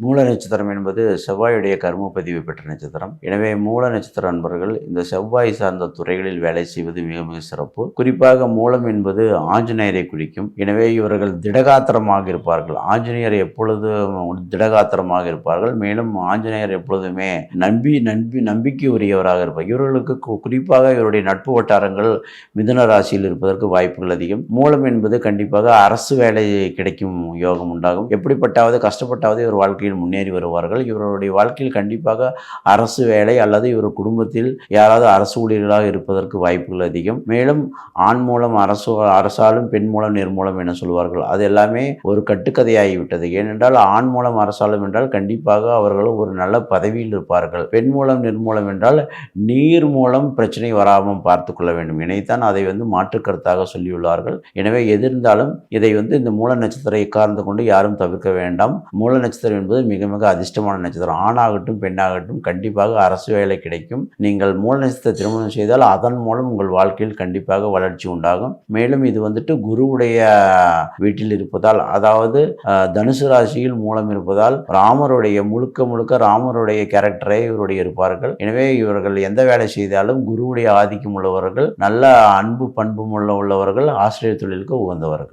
மூல நட்சத்திரம் என்பது செவ்வாயுடைய கர்ம பதிவு பெற்ற நட்சத்திரம். எனவே மூல நட்சத்திர அன்பர்கள் இந்த செவ்வாய் சார்ந்த துறைகளில் வேலை செய்வது மிக மிக சிறப்பு. குறிப்பாக மூலம் என்பது ஆஞ்சநேயரை குறிக்கும். எனவே இவர்கள் திடகாத்திரமாக இருப்பார்கள். ஆஞ்சநேயர் எப்பொழுதும் திடகாத்திரமாக இருப்பார்கள். மேலும் ஆஞ்சநேயர் எப்பொழுதுமே நம்பிக்கை உரியவராக இருப்பார். இவர்களுக்கு குறிப்பாக இவருடைய நட்பு வட்டாரங்கள் மிதுன ராசியில் இருப்பதற்கு வாய்ப்புகள் அதிகம். மூலம் என்பது கண்டிப்பாக அரசு வேலை கிடைக்கும் யோகம் உண்டாகும். எப்படிப்பட்டாவது கஷ்டப்பட்டாவது இவர் வாழ்க்கையில் முன்னேறி வருவார்கள். இவருடைய வாழ்க்கையில் கண்டிப்பாக அரசு வேலை அல்லது இவர் குடும்பத்தில் யாராவது அரசு ஊழியர்களாக இருப்பதற்கு வாய்ப்புகள் அதிகம். மேலும் ஆண் மூலம் அரசாலும் பெண் மூலம் நிர்மூலம் என சொல்வார்கள். அது எல்லாமே ஒரு கட்டுக்கதையாகிவிட்டது. ஏனென்றால் ஆண் மூலம் அரசாலும் என்றால் கண்டிப்பாக அவர்கள் ஒரு நல்ல பதவியில் இருப்பார்கள். பெண் மூலம் நிர்மூலம் என்றால் நீர் மூலம் பிரச்சனை வராமல் பார்த்து கொள்ள வேண்டும். இணைத்தான் அதை மாற்று கருத்தாக சொல்லியுள்ளார்கள். எனவே எதிர்ந்தாலும் இதை இந்த மூல நட்சத்திரம் எக்கார்ந்து கொண்டு யாரும் தவிர்க்க வேண்டாம். மூல நட்சத்திரம் என்பது மிக மிக அதிர்ஷ்டமான நட்சத்திரம். ஆணாகட்டும் பெண்ணாகட்டும் கண்டிப்பாக அரசு வேலை கிடைக்கும். நீங்கள் மூல நட்சத்திர திருமணம் செய்தால் அதன் மூலம் உங்கள் வாழ்க்கையில் கண்டிப்பாக வளர்ச்சி உண்டாகும். மேலும் இது குருவுடைய வீட்டில் இருப்பதால், அதாவது தனுசு ராசியில் மூலம் இருப்பதால் ராமருடைய முழுக்க ராமருடைய கேரக்டரை இவருடைய இருப்பார்கள். எனவே இவர்கள் எந்த வேலை செய்தாலும் குருவுடைய ஆதிக்கம் உள்ளவர்கள், நல்ல அன்பு பண்பும் உள்ளவர்கள், ஆசிரியர் தொழிலுக்கு உகந்தவர்கள்.